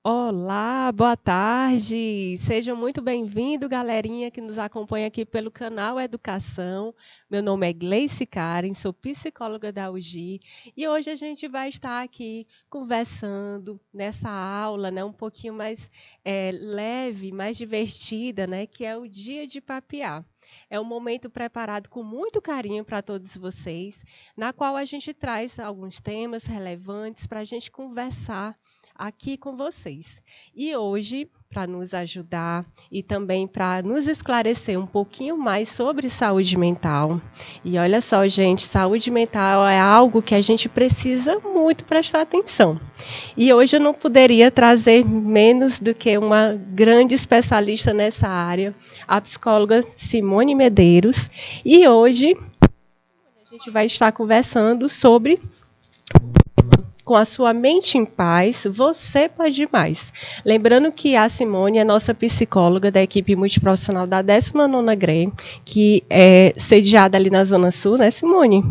Olá, boa tarde. Sejam muito bem-vindos, galerinha que nos acompanha aqui pelo canal Educação. Meu nome é Gleice Karen, sou psicóloga da UGI e hoje a gente vai estar aqui conversando nessa aula, né, um pouquinho mais leve, mais divertida, né, que é o Dia de Papiá. É um momento preparado com muito carinho para todos vocês, na qual a gente traz alguns temas relevantes para a gente conversar aqui com vocês. E hoje, para nos ajudar e também para nos esclarecer um pouquinho mais sobre saúde mental. E olha só, gente, saúde mental é algo que a gente precisa muito prestar atenção. E hoje eu não poderia trazer menos do que uma grande especialista nessa área, a psicóloga Simone Medeiros. E hoje a gente vai estar conversando sobre com a sua mente em paz, você pode mais. Lembrando que a Simone é nossa psicóloga da equipe multiprofissional da 19ª GRE, que é sediada ali na Zona Sul, né, Simone?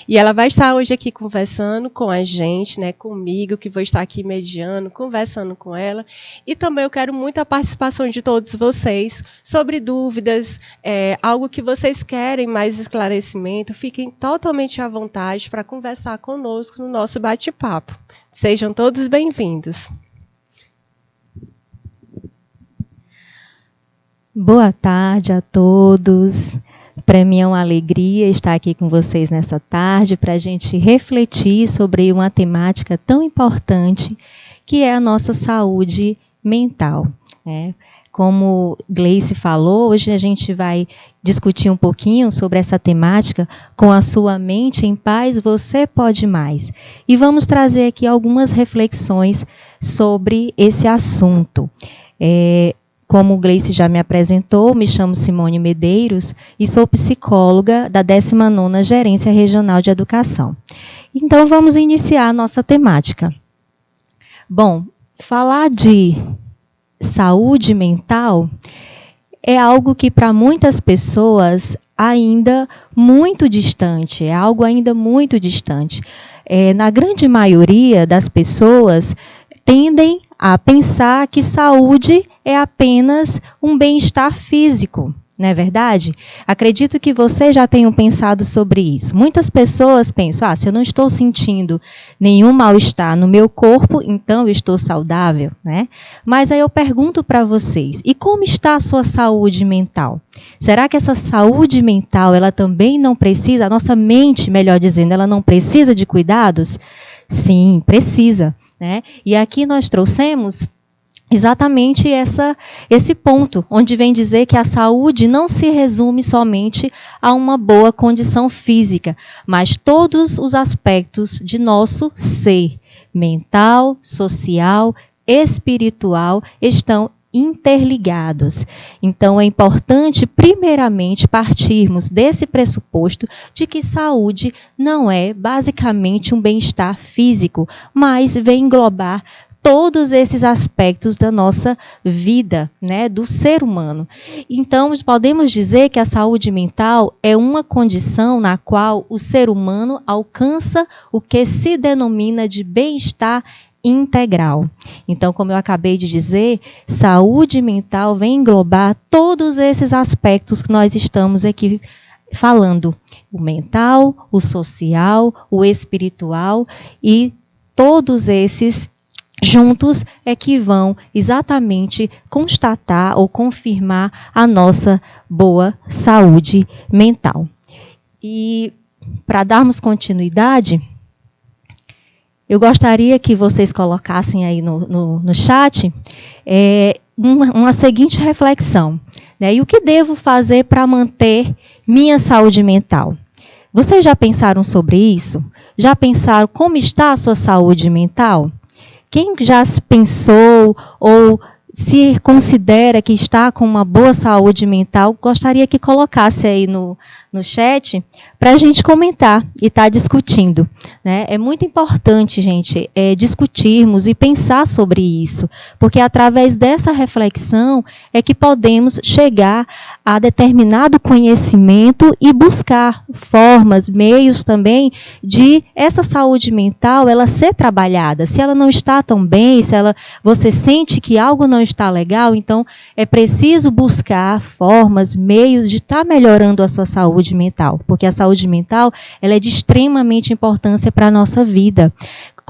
E ela vai estar hoje aqui conversando com a gente, né, comigo, que vou estar aqui mediando, conversando com ela. E também eu quero muito a participação de todos vocês sobre dúvidas, algo que vocês querem mais esclarecimento. Fiquem totalmente à vontade para conversar conosco no nosso bate-papo. Sejam todos bem-vindos. Boa tarde a todos. Para mim é uma alegria estar aqui com vocês nessa tarde para a gente refletir sobre uma temática tão importante que é a nossa saúde mental, né? Como Gleice falou, hoje a gente vai discutir um pouquinho sobre essa temática. Com a sua mente em paz, você pode mais. E vamos trazer aqui algumas reflexões sobre esse assunto. Como Gleice já me apresentou, me chamo Simone Medeiros e sou psicóloga da 19ª Gerência Regional de Educação. Então, vamos iniciar a nossa temática. Bom, falar de saúde mental é algo que para muitas pessoas ainda muito distante, é algo ainda muito distante. Na grande maioria das pessoas tendem a pensar que saúde é apenas um bem-estar físico, não é verdade? Acredito que vocês já tenham pensado sobre isso. Muitas pessoas pensam, se eu não estou sentindo nenhum mal-estar no meu corpo, então eu estou saudável, né? Mas aí eu pergunto para vocês, e como está a sua saúde mental? Será que essa saúde mental, ela também não precisa, a nossa mente, melhor dizendo, ela não precisa de cuidados? Sim, precisa, né? E aqui nós trouxemos exatamente esse ponto, onde vem dizer que a saúde não se resume somente a uma boa condição física, mas todos os aspectos de nosso ser, mental, social, espiritual, estão interligados. Então, é importante, primeiramente, partirmos desse pressuposto de que saúde não é basicamente um bem-estar físico, mas vem englobar todos esses aspectos da nossa vida, né, do ser humano. Então, podemos dizer que a saúde mental é uma condição na qual o ser humano alcança o que se denomina de bem-estar integral. Então, como eu acabei de dizer, saúde mental vem englobar todos esses aspectos que nós estamos aqui falando: o mental, o social, o espiritual, e todos esses juntos é que vão exatamente constatar ou confirmar a nossa boa saúde mental. E para darmos continuidade, eu gostaria que vocês colocassem aí no chat uma seguinte reflexão, né? E o que devo fazer para manter minha saúde mental? Vocês já pensaram sobre isso? Já pensaram como está a sua saúde mental? Quem já pensou ou se considera que está com uma boa saúde mental, gostaria que colocasse aí no chat para a gente comentar e estar discutindo, né? É muito importante, gente, discutirmos e pensar sobre isso, porque através dessa reflexão é que podemos chegar a determinado conhecimento e buscar formas, meios também de essa saúde mental ela ser trabalhada. Se ela não está tão bem, se você sente que algo não está legal, então é preciso buscar formas, meios de estar melhorando a sua saúde mental, porque a saúde mental ela é de extremamente importância para a nossa vida.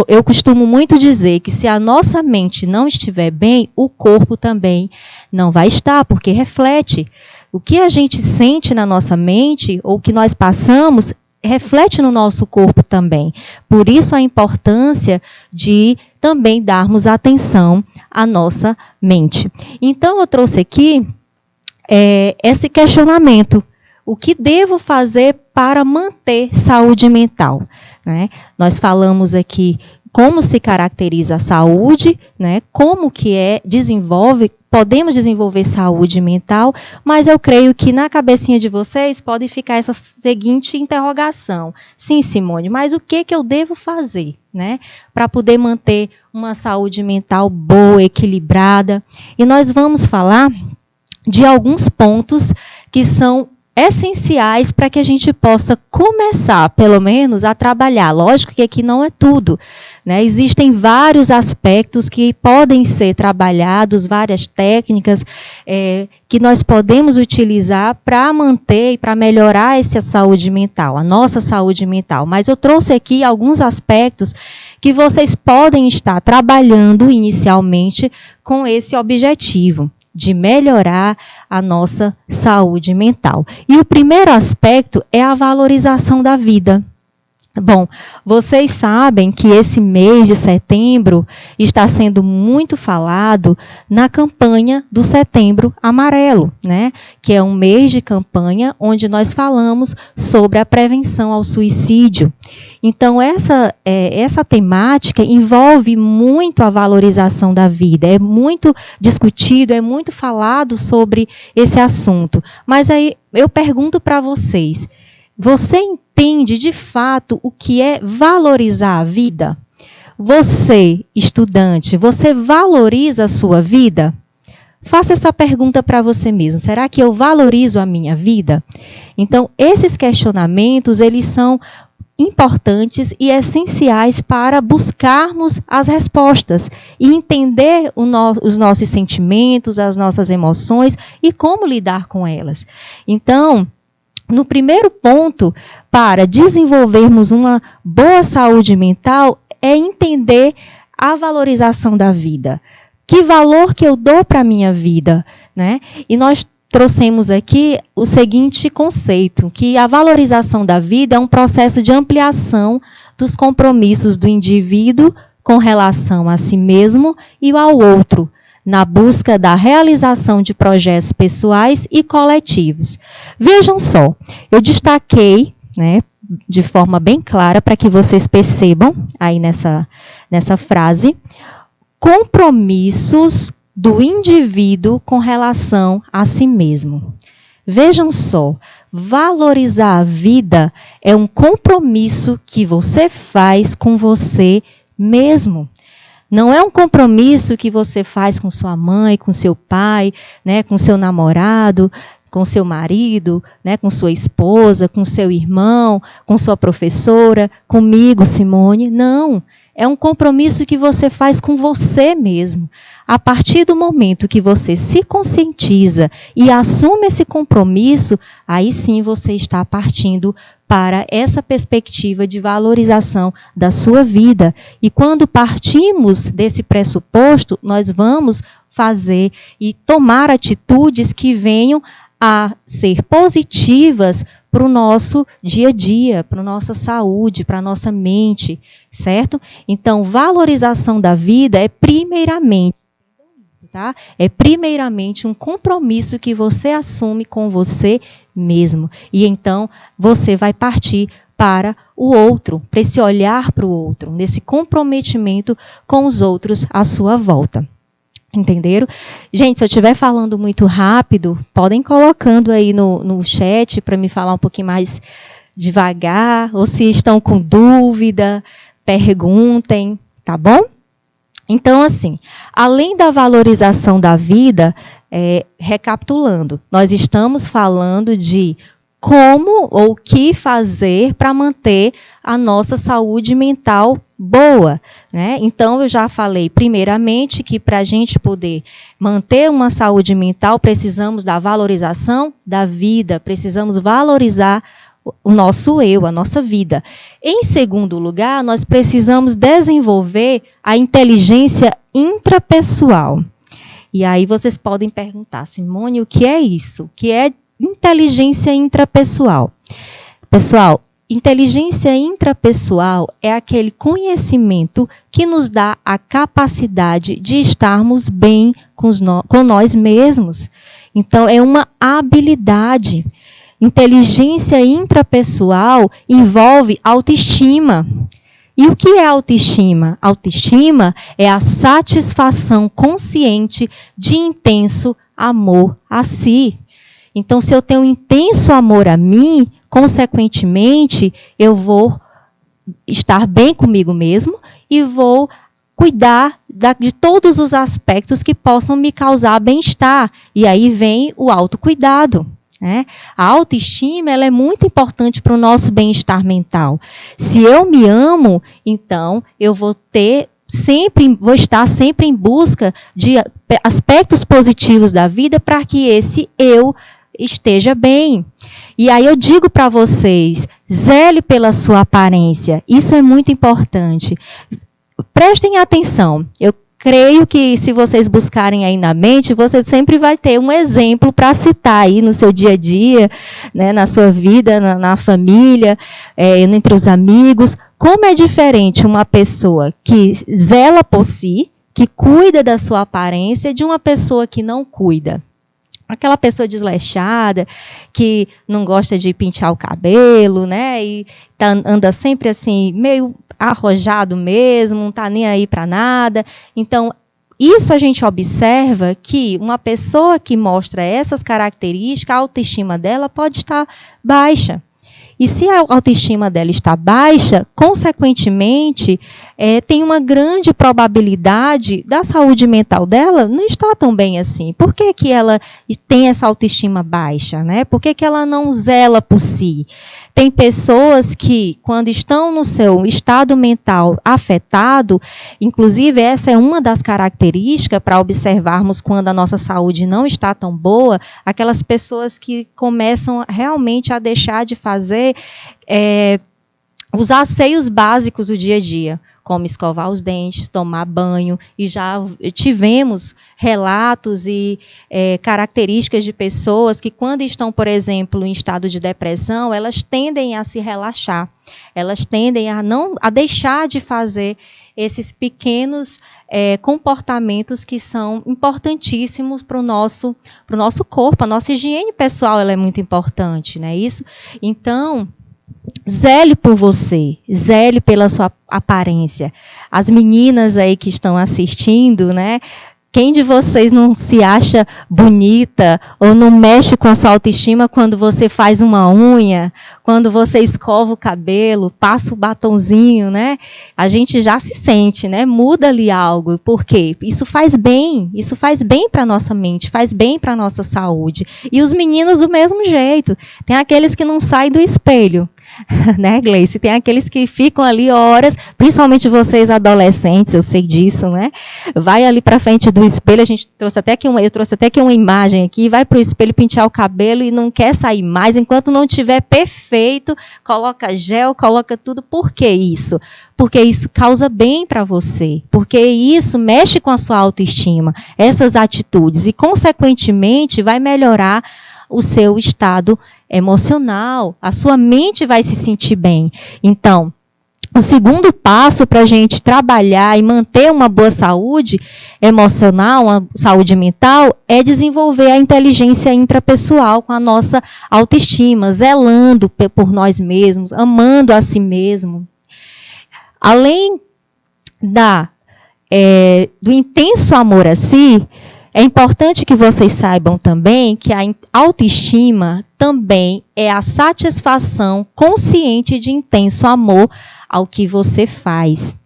Eu costumo muito dizer que se a nossa mente não estiver bem, o corpo também não vai estar, porque reflete. O que a gente sente na nossa mente, ou que nós passamos, reflete no nosso corpo também. Por isso a importância de também darmos atenção à nossa mente. Então eu trouxe aqui esse questionamento. O que devo fazer para manter saúde mental? Né? Nós falamos aqui como se caracteriza a saúde, né? Como que podemos desenvolver saúde mental, mas eu creio que na cabecinha de vocês pode ficar essa seguinte interrogação. Sim, Simone, mas o que eu devo fazer, né, para poder manter uma saúde mental boa, equilibrada? E nós vamos falar de alguns pontos que são essenciais para que a gente possa começar, pelo menos, a trabalhar. Lógico que aqui não é tudo, né? Existem vários aspectos que podem ser trabalhados, várias técnicas que nós podemos utilizar para manter e para melhorar essa saúde mental, a nossa saúde mental. Mas eu trouxe aqui alguns aspectos que vocês podem estar trabalhando inicialmente com esse objetivo de melhorar a nossa saúde mental. E o primeiro aspecto é a valorização da vida. Bom, vocês sabem que esse mês de setembro está sendo muito falado na campanha do Setembro Amarelo, né? Que é um mês de campanha onde nós falamos sobre a prevenção ao suicídio. Então, essa temática envolve muito a valorização da vida, é muito discutido, é muito falado sobre esse assunto. Mas aí eu pergunto para vocês, você entende de fato o que é valorizar a vida? Você, estudante, você valoriza a sua vida? Faça essa pergunta para você mesmo. Será que eu valorizo a minha vida? Então, esses questionamentos, eles são importantes e essenciais para buscarmos as respostas e entender os nossos sentimentos, as nossas emoções e como lidar com elas. Então, no primeiro ponto, para desenvolvermos uma boa saúde mental, é entender a valorização da vida. Que valor que eu dou para a minha vida, né? E nós trouxemos aqui o seguinte conceito, que a valorização da vida é um processo de ampliação dos compromissos do indivíduo com relação a si mesmo e ao outro, na busca da realização de projetos pessoais e coletivos. Vejam só, eu destaquei, né, de forma bem clara, para que vocês percebam, aí nessa frase, compromissos do indivíduo com relação a si mesmo. Vejam só, valorizar a vida é um compromisso que você faz com você mesmo. Não é um compromisso que você faz com sua mãe, com seu pai, né, com seu namorado, com seu marido, né, com sua esposa, com seu irmão, com sua professora, comigo, Simone. Não, é um compromisso que você faz com você mesmo. A partir do momento que você se conscientiza e assume esse compromisso, aí sim você está partindo para essa perspectiva de valorização da sua vida. E quando partimos desse pressuposto, nós vamos fazer e tomar atitudes que venham a ser positivas para o nosso dia a dia, para a nossa saúde, para a nossa mente, certo? Então, valorização da vida é primeiramente, tá? É primeiramente um compromisso que você assume com você mesmo. E então você vai partir para o outro, para esse olhar para o outro, nesse comprometimento com os outros à sua volta. Entenderam? Gente, se eu estiver falando muito rápido, podem colocando aí no chat para me falar um pouquinho mais devagar, ou se estão com dúvida, perguntem, tá bom? Então, assim, além da valorização da vida, recapitulando, nós estamos falando de como ou o que fazer para manter a nossa saúde mental boa, né? Então, eu já falei, primeiramente, que para a gente poder manter uma saúde mental, precisamos da valorização da vida, precisamos valorizar o nosso eu, a nossa vida. Em segundo lugar, nós precisamos desenvolver a inteligência intrapessoal. E aí vocês podem perguntar, Simone, o que é isso? O que é inteligência intrapessoal? Pessoal, inteligência intrapessoal é aquele conhecimento que nos dá a capacidade de estarmos bem com nós mesmos. Então, é uma habilidade. Inteligência intrapessoal envolve autoestima. E o que é autoestima? Autoestima é a satisfação consciente de intenso amor a si. Então, se eu tenho um intenso amor a mim, consequentemente, eu vou estar bem comigo mesmo e vou cuidar de todos os aspectos que possam me causar bem-estar. E aí vem o autocuidado. A autoestima ela é muito importante para o nosso bem-estar mental. Se eu me amo, então eu vou estar sempre em busca de aspectos positivos da vida para que esse eu esteja bem. E aí eu digo para vocês, zele pela sua aparência. Isso é muito importante. Prestem atenção. Eu creio que se vocês buscarem aí na mente, você sempre vai ter um exemplo para citar aí no seu dia a dia, né, na sua vida, na família, entre os amigos. Como é diferente uma pessoa que zela por si, que cuida da sua aparência, de uma pessoa que não cuida. Aquela pessoa desleixada, que não gosta de pentear o cabelo, né, e anda sempre assim, meio arrojado mesmo, não está nem aí para nada. Então, isso a gente observa que uma pessoa que mostra essas características, a autoestima dela pode estar baixa. E se a autoestima dela está baixa, consequentemente, tem uma grande probabilidade da saúde mental dela não estar tão bem assim. Por que que ela tem essa autoestima baixa, né? Por que que ela não zela por si? Tem pessoas que, quando estão no seu estado mental afetado, inclusive essa é uma das características para observarmos quando a nossa saúde não está tão boa, aquelas pessoas que começam realmente a deixar de fazer os asseios básicos do dia a dia, como escovar os dentes, tomar banho, e já tivemos relatos e características de pessoas que, quando estão, por exemplo, em estado de depressão, elas tendem a se relaxar, elas tendem a deixar de fazer esses pequenos comportamentos que são importantíssimos para o nosso corpo. A nossa higiene pessoal ela é muito importante, não é isso? Então, zele por você, zele pela sua aparência. As meninas aí que estão assistindo, né? Quem de vocês não se acha bonita ou não mexe com a sua autoestima quando você faz uma unha, quando você escova o cabelo, passa o batonzinho, né? A gente já se sente, né? Muda ali algo. Por quê? Isso faz bem para a nossa mente, faz bem para a nossa saúde. E os meninos do mesmo jeito. Tem aqueles que não saem do espelho, né, Gleice? Tem aqueles que ficam ali horas, principalmente vocês adolescentes, eu sei disso, né? Vai ali para frente do espelho, eu trouxe até aqui uma imagem aqui, vai para o espelho pentear o cabelo e não quer sair mais, enquanto não tiver perfeito, coloca gel, coloca tudo. Por que isso? Porque isso causa bem para você, porque isso mexe com a sua autoestima, essas atitudes, e consequentemente vai melhorar o seu estado emocional, a sua mente vai se sentir bem. Então, o segundo passo para a gente trabalhar e manter uma boa saúde emocional, uma saúde mental, é desenvolver a inteligência intrapessoal com a nossa autoestima, zelando por nós mesmos, amando a si mesmo. Além do intenso amor a si, é importante que vocês saibam também que a autoestima também é a satisfação consciente de intenso amor ao que você faz.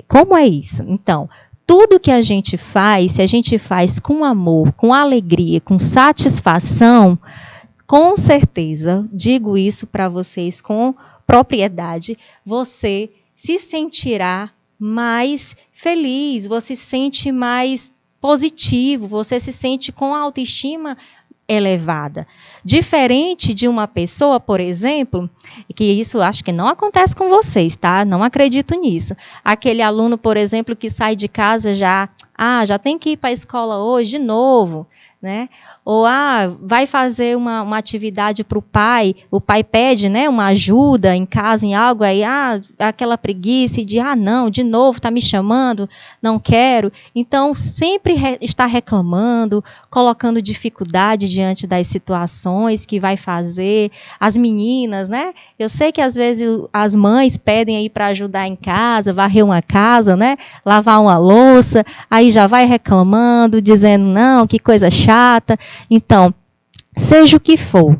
Como é isso? Então, tudo que a gente faz, se a gente faz com amor, com alegria, com satisfação, com certeza, digo isso para vocês com propriedade, você se sentirá mais feliz, você se sente mais positivo, você se sente com a autoestima elevada. Diferente de uma pessoa, por exemplo, que isso acho que não acontece com vocês, tá? Não acredito nisso. Aquele aluno, por exemplo, que sai de casa já tem que ir para a escola hoje de novo, né? Ou vai fazer uma atividade para o pai pede, né, uma ajuda em casa, em algo, aí aquela preguiça de não, de novo, está me chamando, não quero. Então, sempre está reclamando, colocando dificuldade diante das situações que vai fazer. As meninas, né? Eu sei que às vezes as mães pedem aí para ajudar em casa, varrer uma casa, né? Lavar uma louça, aí já vai reclamando, dizendo não, que coisa chata. Então, seja o que for,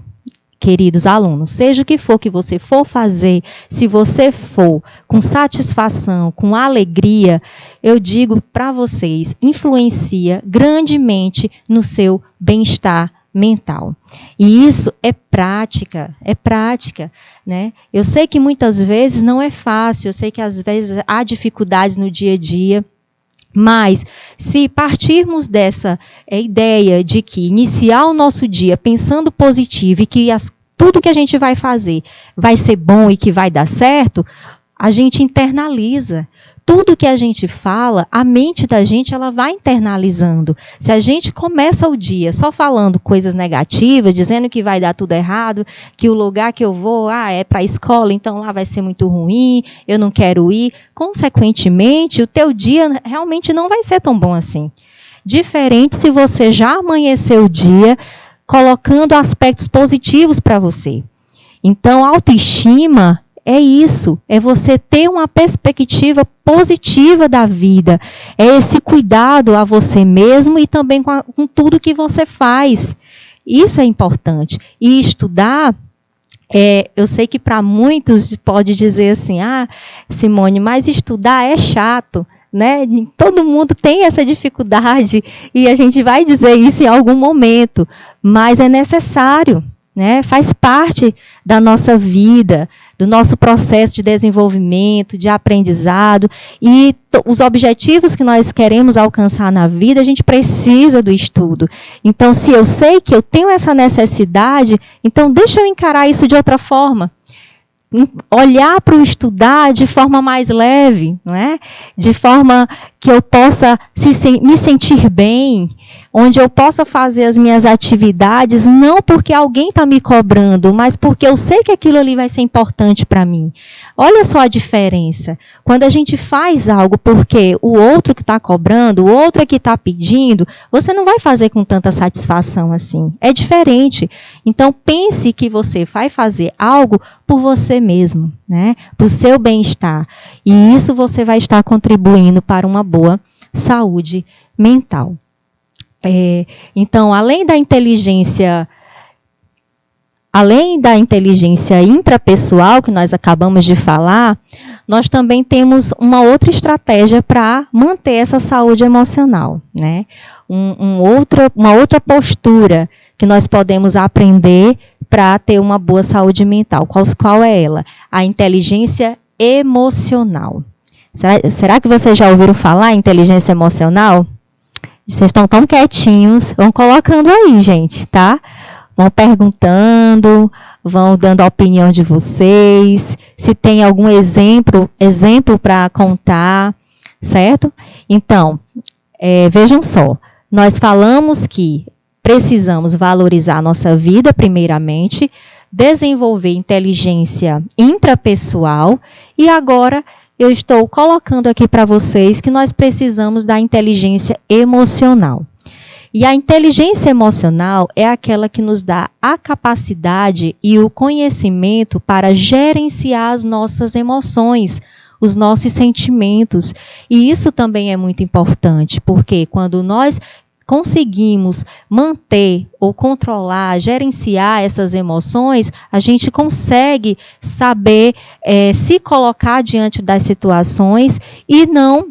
queridos alunos, seja o que for que você for fazer, se você for com satisfação, com alegria, eu digo para vocês, influencia grandemente no seu bem-estar mental. E isso é prática, né? Eu sei que muitas vezes não é fácil, eu sei que às vezes há dificuldades no dia a dia, mas, se partirmos dessa ideia de que iniciar o nosso dia pensando positivo e que tudo que a gente vai fazer vai ser bom e que vai dar certo, a gente internaliza. Tudo que a gente fala, a mente da gente ela vai internalizando. Se a gente começa o dia só falando coisas negativas, dizendo que vai dar tudo errado, que o lugar que eu vou é para a escola, então lá vai ser muito ruim, eu não quero ir, consequentemente, o teu dia realmente não vai ser tão bom assim. Diferente se você já amanheceu o dia colocando aspectos positivos para você. Então, autoestima é isso, é você ter uma perspectiva positiva da vida, é esse cuidado a você mesmo e também com tudo que você faz. Isso é importante. E estudar, eu sei que para muitos pode dizer assim, Simone, mas estudar é chato, né? Todo mundo tem essa dificuldade e a gente vai dizer isso em algum momento, mas é necessário. Né? Faz parte da nossa vida, do nosso processo de desenvolvimento, de aprendizado, e os objetivos que nós queremos alcançar na vida, a gente precisa do estudo. Então, se eu sei que eu tenho essa necessidade, então deixa eu encarar isso de outra forma. Olhar para o estudar de forma mais leve, não é? De forma que eu possa me sentir bem, onde eu possa fazer as minhas atividades, não porque alguém está me cobrando, mas porque eu sei que aquilo ali vai ser importante para mim. Olha só a diferença. Quando a gente faz algo porque o outro que está cobrando, o outro é que está pedindo, você não vai fazer com tanta satisfação assim. É diferente. Então, pense que você vai fazer algo por você mesmo, né? Para o seu bem-estar. E isso você vai estar contribuindo para uma boa saúde mental. Então, além da inteligência intrapessoal que nós acabamos de falar, nós também temos uma outra estratégia para manter essa saúde emocional, né? Uma outra postura que nós podemos aprender para ter uma boa saúde mental. Qual é ela? A inteligência emocional. Será que vocês já ouviram falar em inteligência emocional? Vocês estão tão quietinhos, vão colocando aí, gente, tá? Vão perguntando, vão dando a opinião de vocês, se tem algum exemplo para contar, certo? Então, vejam só, nós falamos que precisamos valorizar a nossa vida, primeiramente, desenvolver inteligência intrapessoal e agora eu estou colocando aqui para vocês que nós precisamos da inteligência emocional. E a inteligência emocional é aquela que nos dá a capacidade e o conhecimento para gerenciar as nossas emoções, os nossos sentimentos. E isso também é muito importante, porque quando nós conseguimos manter ou controlar, gerenciar essas emoções, a gente consegue saber se colocar diante das situações e não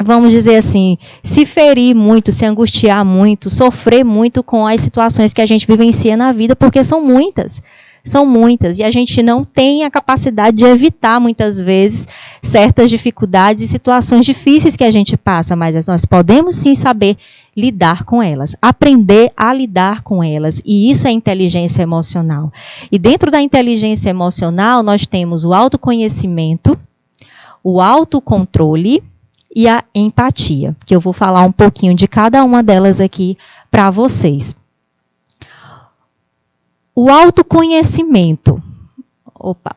vamos dizer assim, se ferir muito, se angustiar muito, sofrer muito com as situações que a gente vivencia na vida, porque são muitas, e a gente não tem a capacidade de evitar, muitas vezes, certas dificuldades e situações difíceis que a gente passa, mas nós podemos sim saber lidar com elas, aprender a lidar com elas, e isso é inteligência emocional. E dentro da inteligência emocional, nós temos o autoconhecimento, o autocontrole e a empatia, que eu vou falar um pouquinho de cada uma delas aqui para vocês. O autoconhecimento. Opa.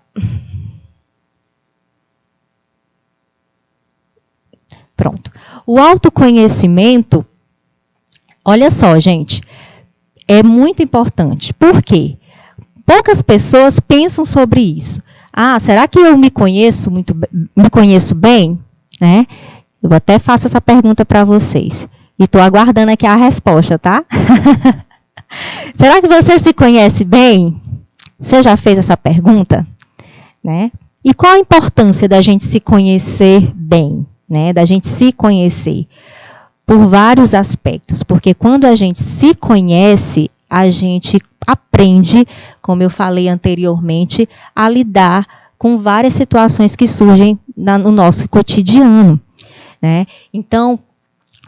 Pronto. O autoconhecimento, olha só, gente, é muito importante. Por quê? Poucas pessoas pensam sobre isso. Ah, será que eu me conheço bem? Né? Eu até faço essa pergunta para vocês. E estou aguardando aqui a resposta, tá? Será que você se conhece bem? Você já fez essa pergunta? Né? E qual a importância da gente se conhecer bem? Né? Da gente se conhecer? Por vários aspectos. Porque quando a gente se conhece, a gente aprende, como eu falei anteriormente, a lidar com várias situações que surgem no nosso cotidiano. Né? Então,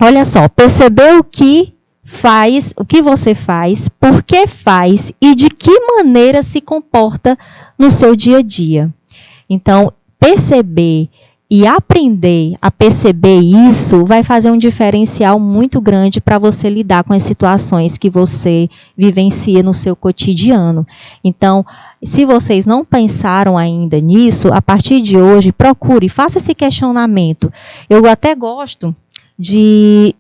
olha só, perceber o que você faz, por que faz e de que maneira se comporta no seu dia a dia. Então, perceber e aprender a perceber isso vai fazer um diferencial muito grande para você lidar com as situações que você vivencia no seu cotidiano. Então, se vocês não pensaram ainda nisso, a partir de hoje, procure, faça esse questionamento. Eu até gosto de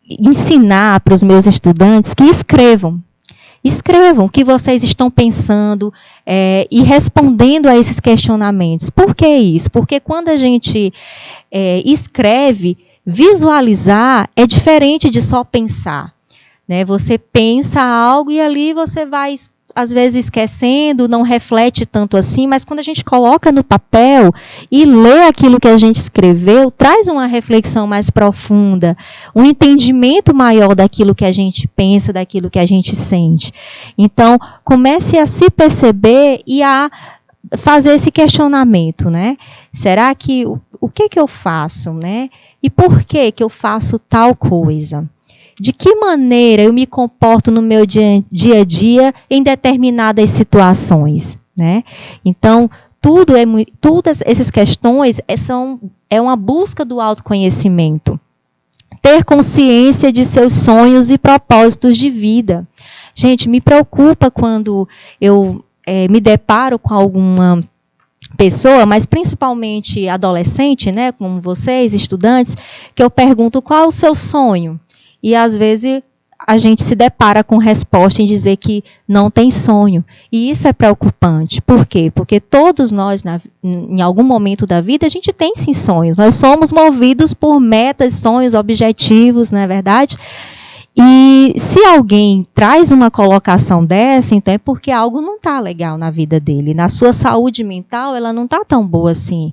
ensinar para os meus estudantes que escrevam. Escrevam o que vocês estão pensando e respondendo a esses questionamentos. Por que isso? Porque quando a gente escreve, visualizar é diferente de só pensar. Né? Você pensa algo e ali você vai, às vezes, esquecendo, não reflete tanto assim, mas quando a gente coloca no papel e lê aquilo que a gente escreveu, traz uma reflexão mais profunda, um entendimento maior daquilo que a gente pensa, daquilo que a gente sente. Então, comece a se perceber e a fazer esse questionamento, né? Será que, o que eu faço, né? E por que eu faço tal coisa? De que maneira eu me comporto no meu dia a dia em determinadas situações, né? Então, todas essas questões é uma busca do autoconhecimento. Ter consciência de seus sonhos e propósitos de vida. Gente, me preocupa quando eu me deparo com alguma pessoa, mas principalmente adolescente, né, como vocês, estudantes, que eu pergunto qual é o seu sonho? E, às vezes, a gente se depara com resposta em dizer que não tem sonho. E isso é preocupante. Por quê? Porque todos nós, em algum momento da vida, a gente tem sim sonhos. Nós somos movidos por metas, sonhos, objetivos, não é verdade? E se alguém traz uma colocação dessa, então é porque algo não está legal na vida dele. Na sua saúde mental, ela não está tão boa assim.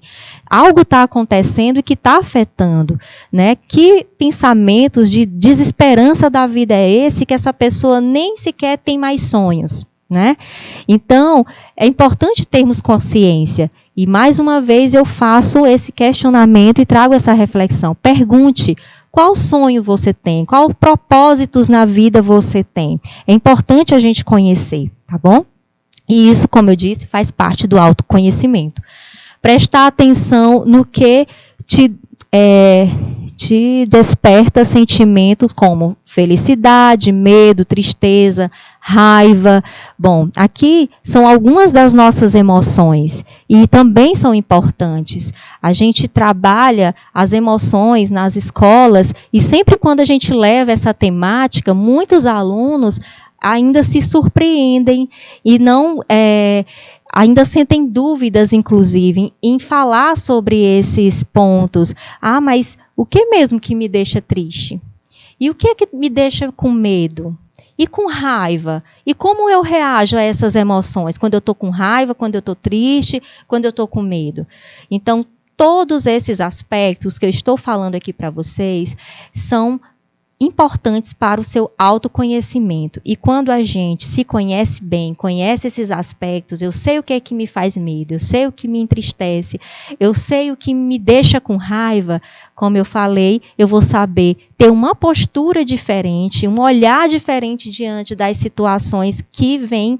Algo está acontecendo e que está afetando. Né? Que pensamentos de desesperança da vida é esse que essa pessoa nem sequer tem mais sonhos? Né? Então, é importante termos consciência. E, mais uma vez, eu faço esse questionamento e trago essa reflexão. Pergunte. Qual sonho você tem? Qual propósitos na vida você tem? É importante a gente conhecer, tá bom? E isso, como eu disse, faz parte do autoconhecimento. Prestar atenção no que te desperta sentimentos como felicidade, medo, tristeza, raiva. Bom, aqui são algumas das nossas emoções e também são importantes. A gente trabalha as emoções nas escolas e sempre quando a gente leva essa temática, muitos alunos ainda se surpreendem e não ainda sentem dúvidas, inclusive, em falar sobre esses pontos. Ah, mas o que mesmo que me deixa triste? E o que é que me deixa com medo? E com raiva? E como eu reajo a essas emoções? Quando eu estou com raiva, quando eu estou triste, quando eu estou com medo? Então, todos esses aspectos que eu estou falando aqui para vocês são importantes para o seu autoconhecimento. E quando a gente se conhece bem, conhece esses aspectos, eu sei o que é que me faz medo, eu sei o que me entristece, eu sei o que me deixa com raiva, como eu falei, eu vou saber ter uma postura diferente, um olhar diferente diante das situações que venham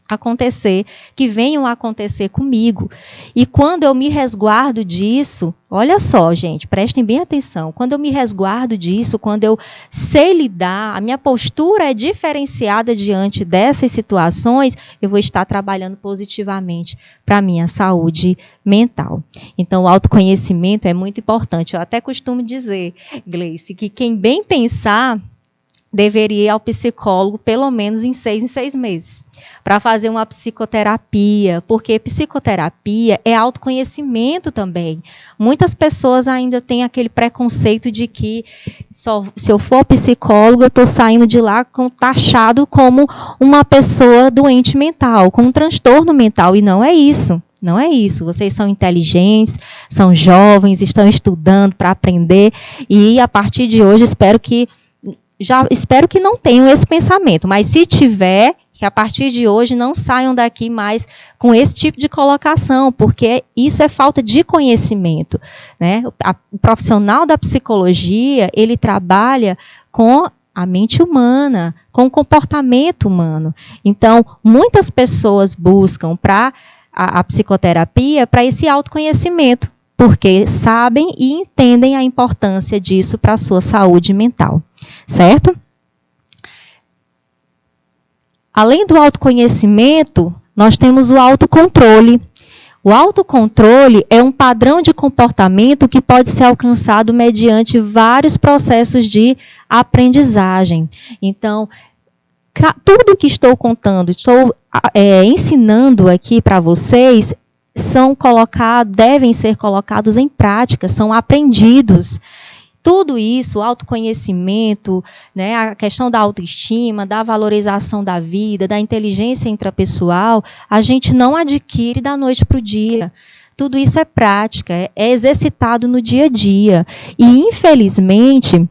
a acontecer comigo. E quando eu me resguardo disso, olha só, gente, prestem bem atenção, quando eu me resguardo disso, quando eu sei lidar, a minha postura é diferenciada diante dessas situações, eu vou estar trabalhando positivamente para a minha saúde mental. Então, o autoconhecimento é muito importante. Eu até costumo dizer, Gleice, que quem bem pensar deveria ir ao psicólogo pelo menos em 6 meses, para fazer uma psicoterapia, porque psicoterapia é autoconhecimento também. Muitas pessoas ainda têm aquele preconceito de que se eu for psicólogo, eu estou saindo de lá taxado como uma pessoa doente mental, com um transtorno mental, e não é isso. Não é isso. Vocês são inteligentes, são jovens, estão estudando para aprender, e a partir de hoje espero que não tenham esse pensamento, mas se tiver, que a partir de hoje não saiam daqui mais com esse tipo de colocação, porque isso é falta de conhecimento, né? O profissional da psicologia, ele trabalha com a mente humana, com o comportamento humano. Então, muitas pessoas buscam para a psicoterapia para esse autoconhecimento, porque sabem e entendem a importância disso para a sua saúde mental. Certo? Além do autoconhecimento, nós temos o autocontrole. O autocontrole é um padrão de comportamento que pode ser alcançado mediante vários processos de aprendizagem. Então, tudo que estou contando, estou ensinando aqui para vocês, devem ser colocados em prática, são aprendidos. Tudo isso, o autoconhecimento, né, a questão da autoestima, da valorização da vida, da inteligência intrapessoal, a gente não adquire da noite para o dia. Tudo isso é prática, é exercitado no dia a dia. E, infelizmente,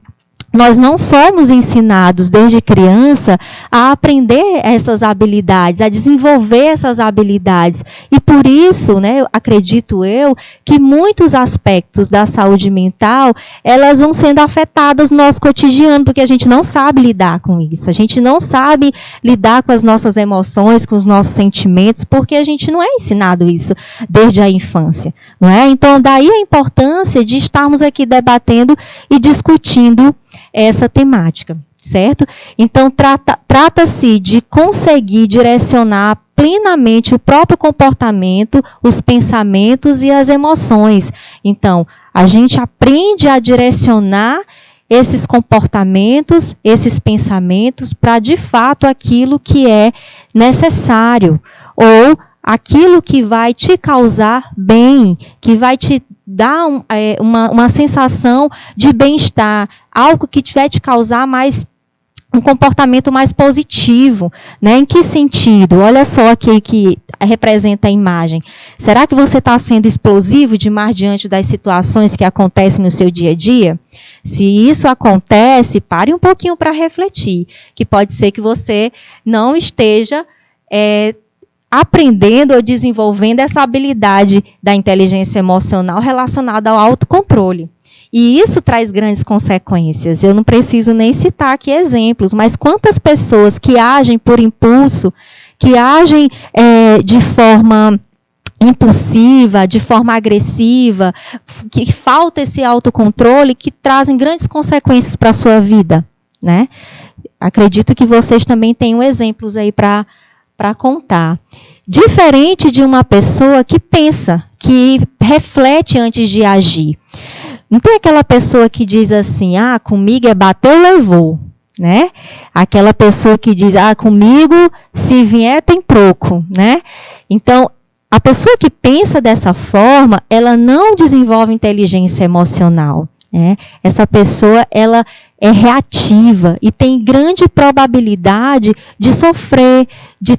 nós não somos ensinados desde criança a aprender essas habilidades, a desenvolver essas habilidades. E por isso, né, acredito eu, que muitos aspectos da saúde mental, elas vão sendo afetadas no nosso cotidiano, porque a gente não sabe lidar com isso. A gente não sabe lidar com as nossas emoções, com os nossos sentimentos, porque a gente não é ensinado isso desde a infância, não é? Então, daí a importância de estarmos aqui debatendo e discutindo essa temática, certo? Então, trata-se de conseguir direcionar plenamente o próprio comportamento, os pensamentos e as emoções. Então, a gente aprende a direcionar esses comportamentos, esses pensamentos, para, de fato, aquilo que é necessário, ou aquilo que vai te causar bem, que vai te dar uma sensação de bem-estar, algo que vai te causar um comportamento mais positivo, né? Em que sentido? Olha só aqui que representa a imagem. Será que você está sendo explosivo demais diante das situações que acontecem no seu dia a dia? Se isso acontece, pare um pouquinho para refletir, que pode ser que você não esteja aprendendo ou desenvolvendo essa habilidade da inteligência emocional relacionada ao autocontrole. E isso traz grandes consequências. Eu não preciso nem citar aqui exemplos, mas quantas pessoas que agem por impulso, que agem de forma impulsiva, de forma agressiva, que falta esse autocontrole, que trazem grandes consequências para a sua vida, né? Acredito que vocês também tenham exemplos aí para contar. Diferente de uma pessoa que pensa, que reflete antes de agir. Não tem aquela pessoa que diz assim, comigo é bateu, levou, né? Aquela pessoa que diz, comigo se vier tem troco, né? Então, a pessoa que pensa dessa forma, ela não desenvolve inteligência emocional, né? Essa pessoa, ela é reativa e tem grande probabilidade de sofrer, de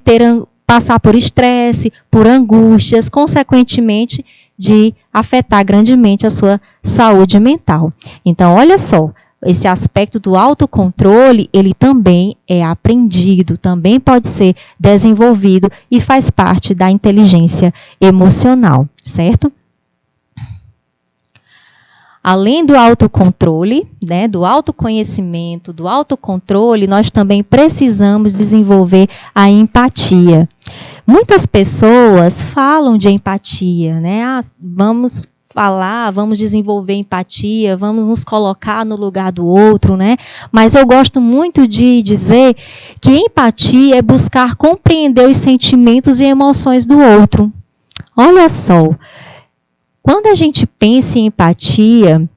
passar por estresse, por angústias, consequentemente, de afetar grandemente a sua saúde mental. Então, olha só, esse aspecto do autocontrole, ele também é aprendido, também pode ser desenvolvido e faz parte da inteligência emocional, certo? Além do autocontrole, né, do autoconhecimento, do autocontrole, nós também precisamos desenvolver a empatia. Muitas pessoas falam de empatia, né? Vamos falar, vamos desenvolver empatia, vamos nos colocar no lugar do outro, né? Mas eu gosto muito de dizer que empatia é buscar compreender os sentimentos e emoções do outro. Olha só, quando a gente pensa em empatia,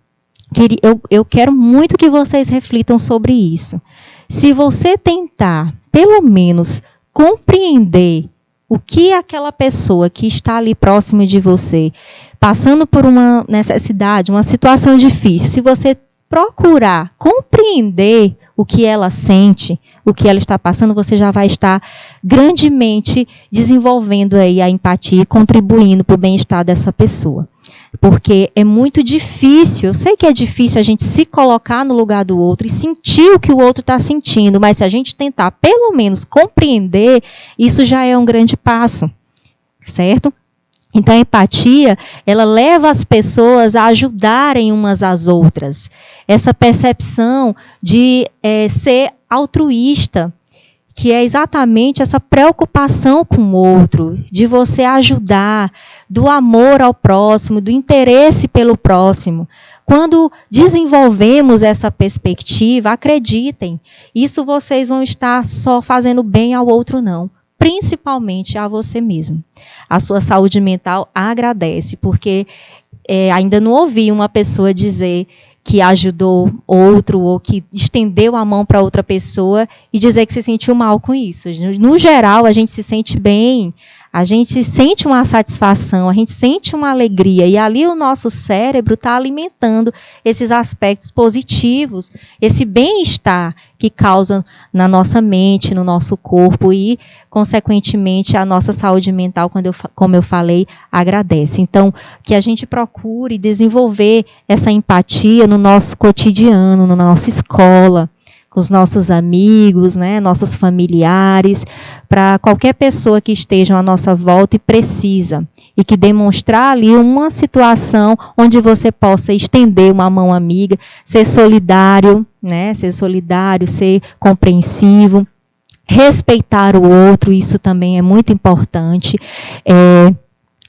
eu quero muito que vocês reflitam sobre isso. Se você tentar, pelo menos, compreender o que aquela pessoa que está ali próximo de você, passando por uma necessidade, uma situação difícil, se você procurar compreender o que ela sente, o que ela está passando, você já vai estar grandemente desenvolvendo aí a empatia e contribuindo para o bem-estar dessa pessoa. Porque é muito difícil, eu sei que é difícil a gente se colocar no lugar do outro e sentir o que o outro está sentindo, mas se a gente tentar pelo menos compreender, isso já é um grande passo, certo? Então, a empatia, ela leva as pessoas a ajudarem umas às outras. Essa percepção de ser altruísta, que é exatamente essa preocupação com o outro, de você ajudar, do amor ao próximo, do interesse pelo próximo. Quando desenvolvemos essa perspectiva, acreditem, isso vocês vão estar só fazendo bem ao outro, não. Principalmente a você mesmo. A sua saúde mental agradece, porque ainda não ouvi uma pessoa dizer que ajudou outro ou que estendeu a mão para outra pessoa e dizer que se sentiu mal com isso. No geral, a gente se sente bem, a gente sente uma satisfação, a gente sente uma alegria e ali o nosso cérebro está alimentando esses aspectos positivos, esse bem-estar que causa na nossa mente, no nosso corpo e, consequentemente, a nossa saúde mental, como eu falei, agradece. Então, que a gente procure desenvolver essa empatia no nosso cotidiano, na nossa escola, com os nossos amigos, né, nossos familiares, para qualquer pessoa que esteja à nossa volta e precisa, e que demonstrar ali uma situação onde você possa estender uma mão amiga, ser solidário, né, ser compreensivo, respeitar o outro, isso também é muito importante.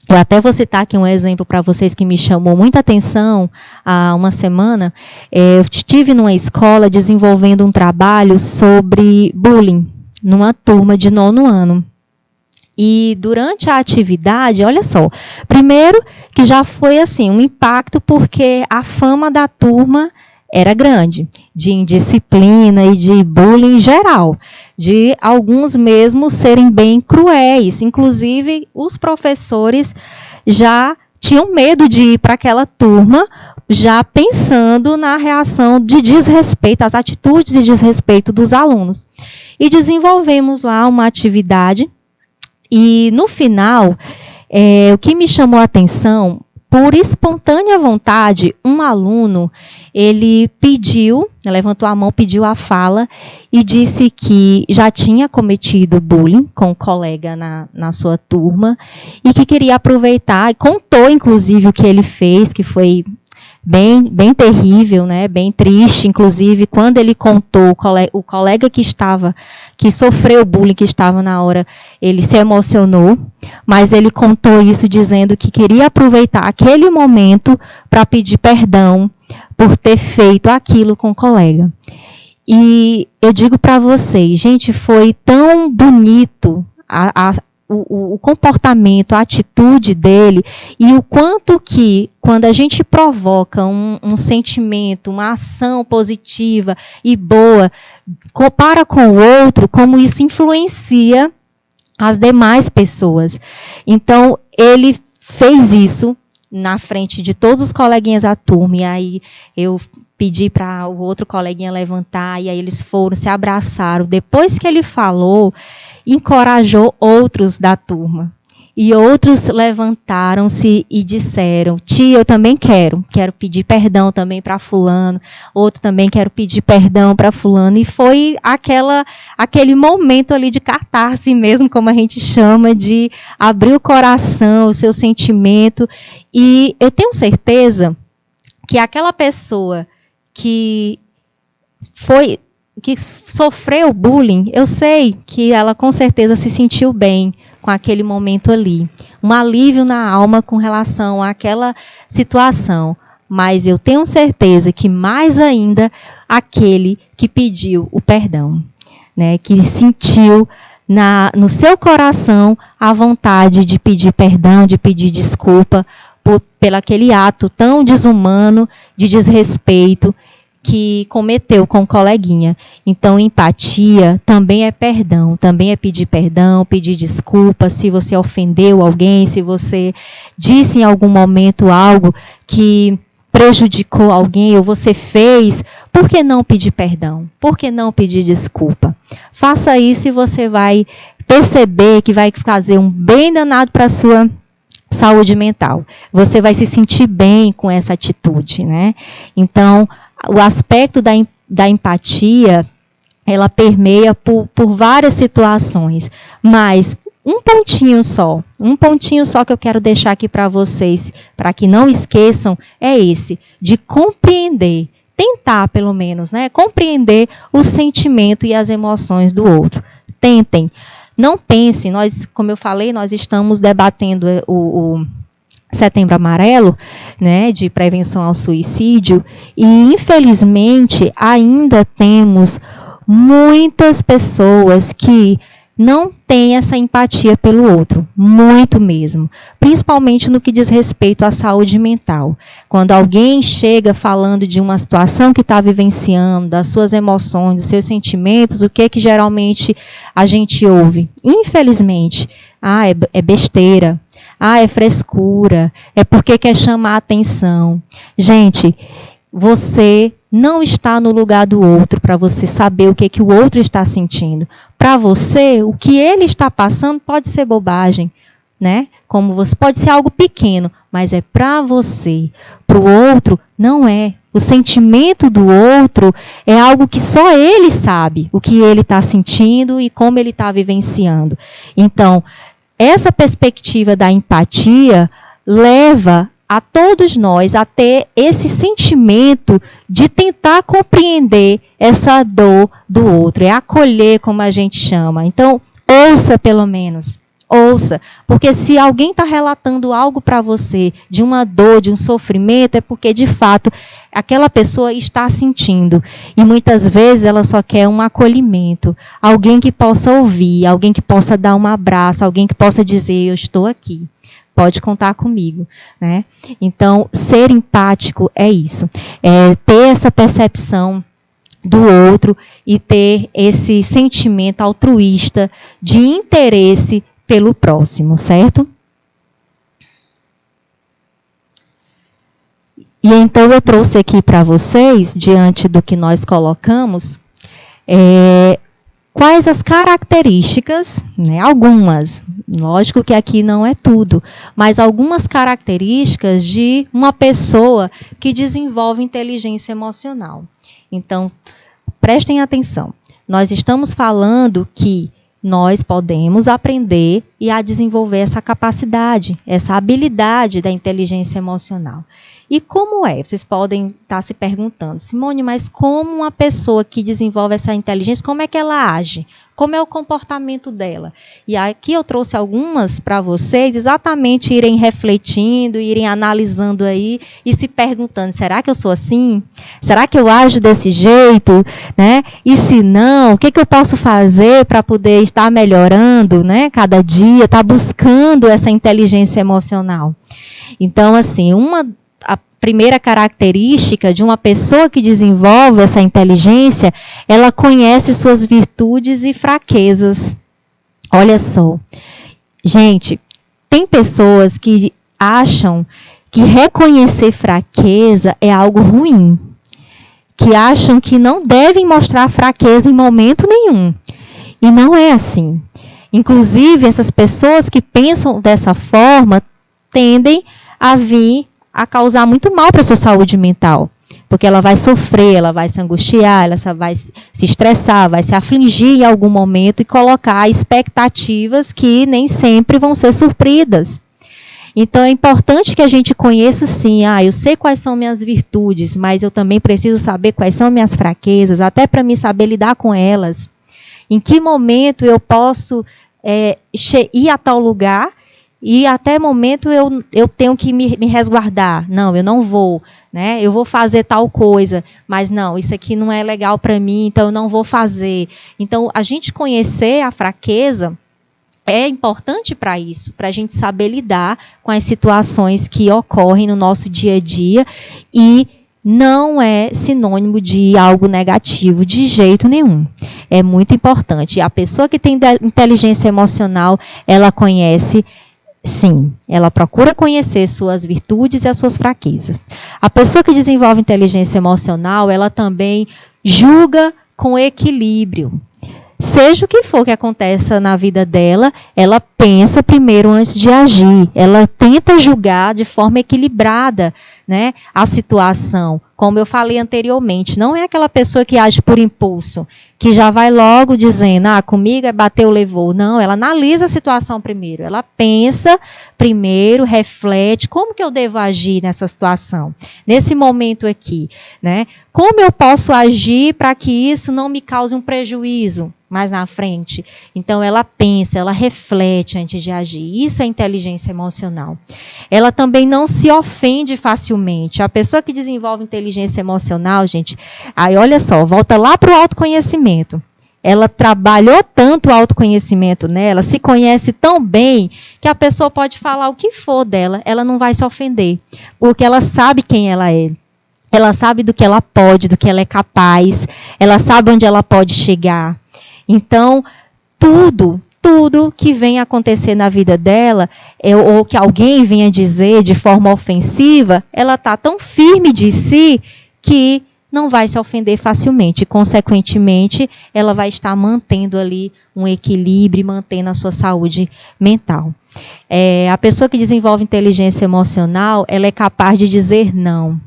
Eu até vou citar aqui um exemplo para vocês que me chamou muita atenção há uma semana. Eu estive numa escola desenvolvendo um trabalho sobre bullying, numa turma de 9º ano. E durante a atividade, olha só, primeiro que já foi assim um impacto porque a fama da turma era grande, de indisciplina e de bullying geral, de alguns mesmo serem bem cruéis. Inclusive, os professores já tinham medo de ir para aquela turma, já pensando na reação de desrespeito, as atitudes de desrespeito dos alunos. E desenvolvemos lá uma atividade, e no final, o que me chamou a atenção, por espontânea vontade, um aluno, ele levantou a mão, pediu a fala e disse que já tinha cometido bullying com um colega na sua turma e que queria aproveitar, e contou inclusive o que ele fez, que foi bem terrível, né, bem triste. Inclusive, quando ele contou, o colega que sofreu bullying, que estava na hora, ele se emocionou, mas ele contou isso dizendo que queria aproveitar aquele momento para pedir perdão por ter feito aquilo com o colega. E eu digo para vocês, gente, foi tão bonito o comportamento, a atitude dele, e o quanto que, quando a gente provoca um sentimento, uma ação positiva e boa, compara com o outro, como isso influencia as demais pessoas. Então, ele fez isso na frente de todos os coleguinhas da turma, e aí eu pedi para o outro coleguinha levantar, e aí eles foram, se abraçaram. Depois que ele falou, encorajou outros da turma. E outros levantaram-se e disseram: tia, eu também quero pedir perdão também para fulano, outro também quero pedir perdão para fulano. E foi aquele momento ali de catarse mesmo, como a gente chama, de abrir o coração, o seu sentimento. E eu tenho certeza que aquela pessoa que sofreu bullying, eu sei que ela com certeza se sentiu bem com aquele momento ali. Um alívio na alma com relação àquela situação. Mas eu tenho certeza que mais ainda aquele que pediu o perdão, né? Que sentiu no seu coração a vontade de pedir perdão, de pedir desculpa pelo aquele ato tão desumano, de desrespeito que cometeu com o coleguinha. Então, empatia também é perdão, também é pedir perdão, pedir desculpa, se você ofendeu alguém, se você disse em algum momento algo que prejudicou alguém ou você fez, por que não pedir perdão? Por que não pedir desculpa? Faça isso e você vai perceber que vai fazer um bem danado para a sua saúde mental. Você vai se sentir bem com essa atitude, né? Então, o aspecto da empatia, ela permeia por várias situações, mas um pontinho só que eu quero deixar aqui para vocês, para que não esqueçam, é esse, de compreender, tentar pelo menos, né, compreender o sentimento e as emoções do outro. Tentem, não pensem, como eu falei, nós estamos debatendo o Setembro Amarelo, né, de prevenção ao suicídio, e infelizmente ainda temos muitas pessoas que não têm essa empatia pelo outro, muito mesmo, principalmente no que diz respeito à saúde mental. Quando alguém chega falando de uma situação que está vivenciando, das suas emoções, dos seus sentimentos, o que geralmente a gente ouve? Infelizmente, é besteira. É frescura, é porque quer chamar a atenção. Gente, você não está no lugar do outro para você saber o que o outro está sentindo. Para você, o que ele está passando pode ser bobagem, né? Como você pode ser algo pequeno, mas é para você. Para o outro, não é. O sentimento do outro é algo que só ele sabe, o que ele está sentindo e como ele está vivenciando. Então, essa perspectiva da empatia leva a todos nós a ter esse sentimento de tentar compreender essa dor do outro, é acolher, como a gente chama. Então, ouça pelo menos, ouça, porque se alguém está relatando algo para você de uma dor, de um sofrimento, é porque de fato aquela pessoa está sentindo. E muitas vezes ela só quer um acolhimento, alguém que possa ouvir, alguém que possa dar um abraço, alguém que possa dizer: eu estou aqui, pode contar comigo, né? Então, ser empático é isso, é ter essa percepção do outro e ter esse sentimento altruísta de interesse pelo próximo, certo? E então eu trouxe aqui para vocês, diante do que nós colocamos, quais as características, né, algumas, lógico que aqui não é tudo, mas algumas características de uma pessoa que desenvolve inteligência emocional. Então, prestem atenção, nós estamos falando que nós podemos aprender e a desenvolver essa capacidade, essa habilidade da inteligência emocional. E como é? Vocês podem estar se perguntando: Simone, mas como uma pessoa que desenvolve essa inteligência, como é que ela age? Como é o comportamento dela? E aqui eu trouxe algumas para vocês, exatamente irem refletindo, irem analisando aí e se perguntando: será que eu sou assim? Será que eu ajo desse jeito? Né? E se não, o que eu posso fazer para poder estar melhorando, né? Cada dia, estar buscando essa inteligência emocional? Então, assim, a primeira característica de uma pessoa que desenvolve essa inteligência, ela conhece suas virtudes e fraquezas. Olha só. Gente, tem pessoas que acham que reconhecer fraqueza é algo ruim. Que acham que não devem mostrar fraqueza em momento nenhum. E não é assim. Inclusive, essas pessoas que pensam dessa forma tendem a vir a causar muito mal para a sua saúde mental. Porque ela vai sofrer, ela vai se angustiar, ela vai se estressar, vai se afligir em algum momento e colocar expectativas que nem sempre vão ser supridas. Então, é importante que a gente conheça, sim, eu sei quais são minhas virtudes, mas eu também preciso saber quais são minhas fraquezas, até para me saber lidar com elas. Em que momento eu posso ir a tal lugar e até momento eu tenho que me resguardar. Não, eu não vou, né? Eu vou fazer tal coisa, mas não, isso aqui não é legal para mim, então eu não vou fazer. Então, a gente conhecer a fraqueza é importante para isso, para a gente saber lidar com as situações que ocorrem no nosso dia a dia e não é sinônimo de algo negativo de jeito nenhum. É muito importante. A pessoa que tem inteligência emocional, ela conhece, sim, ela procura conhecer suas virtudes e as suas fraquezas. A pessoa que desenvolve inteligência emocional, ela também julga com equilíbrio. Seja o que for que aconteça na vida dela, ela pensa primeiro antes de agir. Ela tenta julgar de forma equilibrada, né, a situação. Como eu falei anteriormente, não é aquela pessoa que age por impulso, que já vai logo dizendo, comigo é bateu, levou. Não, ela analisa a situação primeiro. Ela pensa primeiro, reflete, como que eu devo agir nessa situação? Nesse momento aqui, né? Como eu posso agir para que isso não me cause um prejuízo mais na frente? Então, ela pensa, ela reflete antes de agir. Isso é inteligência emocional. Ela também não se ofende facilmente. A pessoa que desenvolve inteligência emocional, gente, aí olha só, volta lá para o autoconhecimento. Ela trabalhou tanto o autoconhecimento nela, se conhece tão bem, que a pessoa pode falar o que for dela, ela não vai se ofender, porque ela sabe quem ela é. Ela sabe do que ela pode, do que ela é capaz, ela sabe onde ela pode chegar. Então, tudo que vem acontecer na vida dela, ou que alguém venha dizer de forma ofensiva, ela está tão firme de si que não vai se ofender facilmente. Consequentemente, ela vai estar mantendo ali um equilíbrio, mantendo a sua saúde mental. A pessoa que desenvolve inteligência emocional, ela é capaz de dizer não.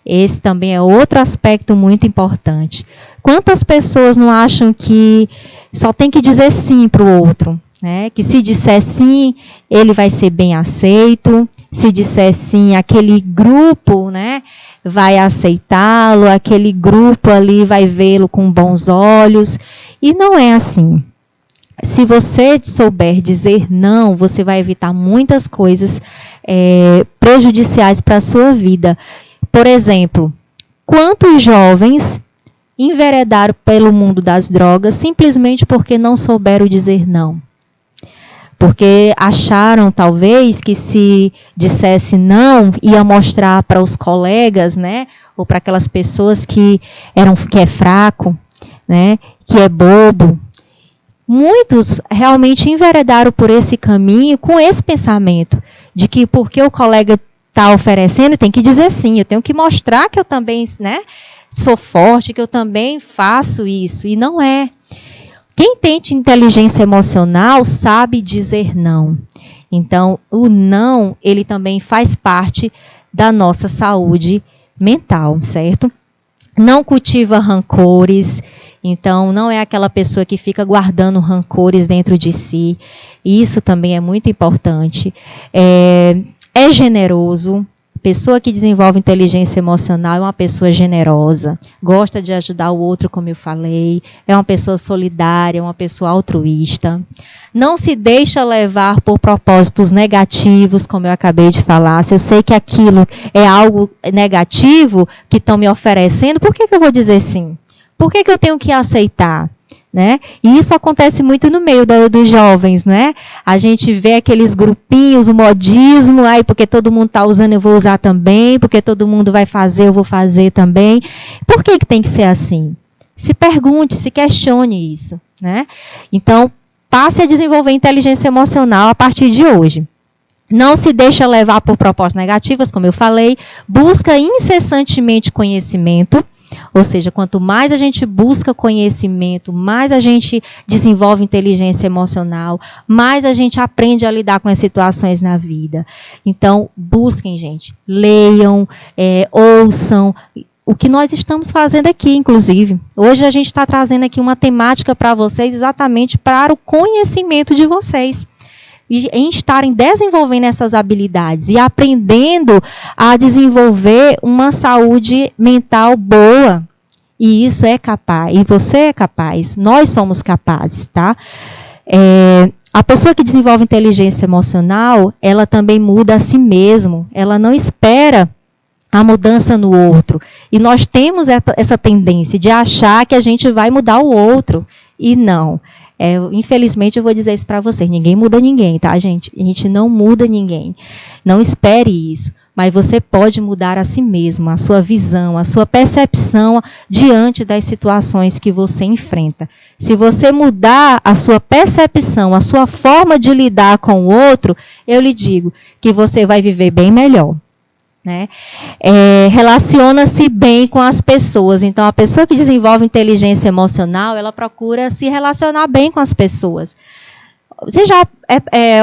Esse também é outro aspecto muito importante. Quantas pessoas não acham que só tem que dizer sim para o outro? Né? Que se disser sim, ele vai ser bem aceito. Se disser sim, aquele grupo, né, vai aceitá-lo, aquele grupo ali vai vê-lo com bons olhos. E não é assim. Se você souber dizer não, você vai evitar muitas coisas prejudiciais para a sua vida. Por exemplo, quantos jovens enveredaram pelo mundo das drogas simplesmente porque não souberam dizer não? Porque acharam, talvez, que se dissesse não, ia mostrar para os colegas, né, ou para aquelas pessoas que é fraco, né, que é bobo. Muitos realmente enveredaram por esse caminho com esse pensamento de que porque o colega está oferecendo, tem que dizer sim, eu tenho que mostrar que eu também, né, sou forte, que eu também faço isso, e não é. Quem tem inteligência emocional sabe dizer não. Então, o não, ele também faz parte da nossa saúde mental, certo? Não cultiva rancores, então não é aquela pessoa que fica guardando rancores dentro de si. Isso também é muito importante. É generoso. Pessoa que desenvolve inteligência emocional é uma pessoa generosa, gosta de ajudar o outro, como eu falei, é uma pessoa solidária, uma pessoa altruísta. Não se deixa levar por propósitos negativos, como eu acabei de falar. Se eu sei que aquilo é algo negativo que estão me oferecendo, por que eu vou dizer sim? Por que eu tenho que aceitar? Né? E isso acontece muito no meio dos jovens, né? A gente vê aqueles grupinhos, o modismo, porque todo mundo está usando, eu vou usar também, porque todo mundo vai fazer, eu vou fazer também. Por que tem que ser assim? Se pergunte, se questione isso, né? Então, passe a desenvolver inteligência emocional a partir de hoje. Não se deixa levar por propostas negativas, como eu falei, busca incessantemente conhecimento. Ou seja, quanto mais a gente busca conhecimento, mais a gente desenvolve inteligência emocional, mais a gente aprende a lidar com as situações na vida. Então, busquem, gente, leiam, ouçam. O que nós estamos fazendo aqui, inclusive. Hoje a gente está trazendo aqui uma temática para vocês, exatamente para o conhecimento de vocês. E em estarem desenvolvendo essas habilidades e aprendendo a desenvolver uma saúde mental boa. E isso é capaz. E você é capaz. Nós somos capazes, tá? A pessoa que desenvolve inteligência emocional, ela também muda a si mesmo. Ela não espera a mudança no outro. E nós temos essa tendência de achar que a gente vai mudar o outro. E não. Infelizmente, eu vou dizer isso para vocês. Ninguém muda ninguém, tá, gente? A gente não muda ninguém. Não espere isso. Mas você pode mudar a si mesmo, a sua visão, a sua percepção diante das situações que você enfrenta. Se você mudar a sua percepção, a sua forma de lidar com o outro, eu lhe digo que você vai viver bem melhor. Né? Relaciona-se bem com as pessoas. Então, a pessoa que desenvolve inteligência emocional, ela procura se relacionar bem com as pessoas. Vocês já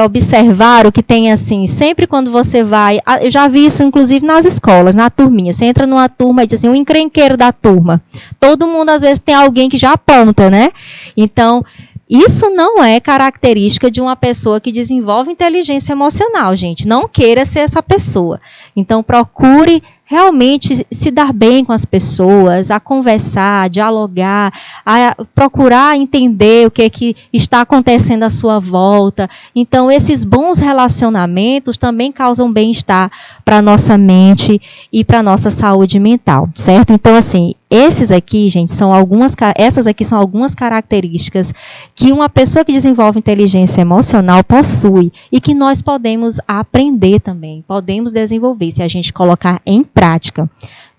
observaram que tem assim, sempre quando você vai, eu já vi isso inclusive nas escolas, na turminha, você entra numa turma e diz assim, o encrenqueiro da turma. Todo mundo às vezes tem alguém que já aponta, né? Então, isso não é característica de uma pessoa que desenvolve inteligência emocional, gente. Não queira ser essa pessoa. Então, procure realmente se dar bem com as pessoas, a conversar, a dialogar, a procurar entender o que está acontecendo à sua volta. Então, esses bons relacionamentos também causam bem-estar para a nossa mente e para a nossa saúde mental, certo? Então, assim, essas aqui são algumas características que uma pessoa que desenvolve inteligência emocional possui e que nós podemos aprender também, podemos desenvolver se a gente colocar em prática.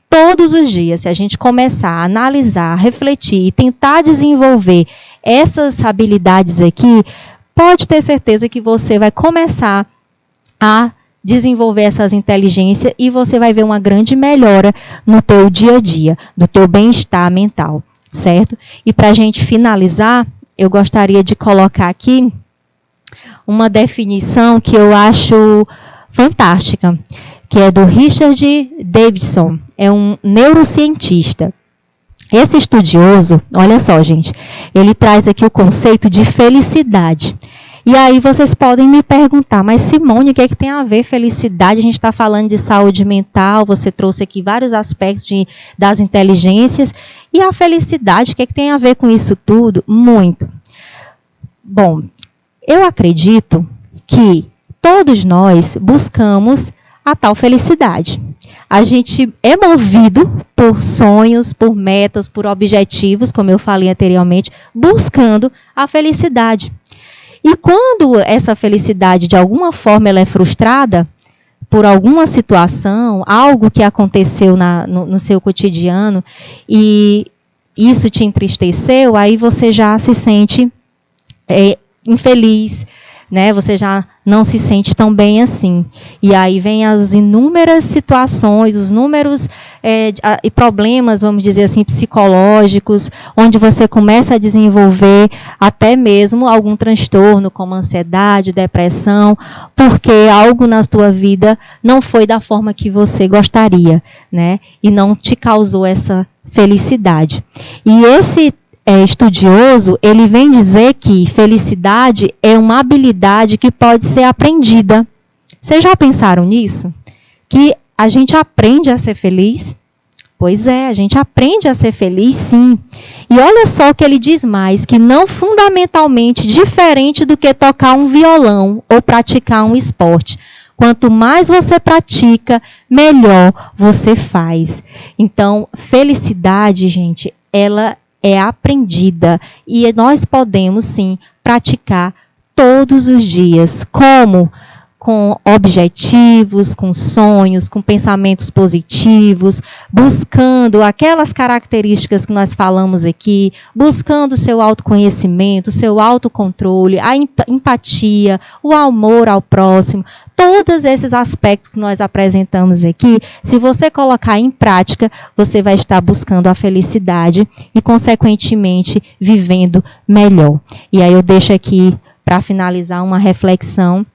Todos os dias, se a gente começar a analisar, refletir e tentar desenvolver essas habilidades aqui, pode ter certeza que você vai começar a desenvolver essas inteligências e você vai ver uma grande melhora no teu dia a dia, do teu bem-estar mental, certo? E para a gente finalizar, eu gostaria de colocar aqui uma definição que eu acho fantástica, que é do Richard Davidson, é um neurocientista. Esse estudioso, olha só, gente, ele traz aqui o conceito de felicidade. E aí vocês podem me perguntar, mas Simone, o que é que tem a ver felicidade? A gente está falando de saúde mental, você trouxe aqui vários aspectos das inteligências. E a felicidade, o que é que tem a ver com isso tudo? Muito. Bom, eu acredito que todos nós buscamos a tal felicidade. A gente é movido por sonhos, por metas, por objetivos, como eu falei anteriormente, buscando a felicidade. E quando essa felicidade, de alguma forma, ela é frustrada por alguma situação, algo que aconteceu no seu cotidiano, e isso te entristeceu, aí você já se sente infeliz, né? Você já não se sente tão bem assim. E aí vem as inúmeras situações, os inúmeros e problemas, vamos dizer assim, psicológicos, onde você começa a desenvolver até mesmo algum transtorno, como ansiedade, depressão, porque algo na tua vida não foi da forma que você gostaria, né? E não te causou essa felicidade. E esse estudioso, ele vem dizer que felicidade é uma habilidade que pode ser aprendida. Vocês já pensaram nisso? Que a gente aprende a ser feliz? Pois é, a gente aprende a ser feliz, sim. E olha só que ele diz mais, que não fundamentalmente diferente do que tocar um violão ou praticar um esporte. Quanto mais você pratica, melhor você faz. Então, felicidade, gente, ela é aprendida e nós podemos sim praticar todos os dias. Como? com objetivos, com sonhos, com pensamentos positivos, buscando aquelas características que nós falamos aqui, buscando o seu autoconhecimento, o seu autocontrole, a empatia, o amor ao próximo, todos esses aspectos que nós apresentamos aqui, se você colocar em prática, você vai estar buscando a felicidade e, consequentemente, vivendo melhor. E aí eu deixo aqui, para finalizar, uma reflexão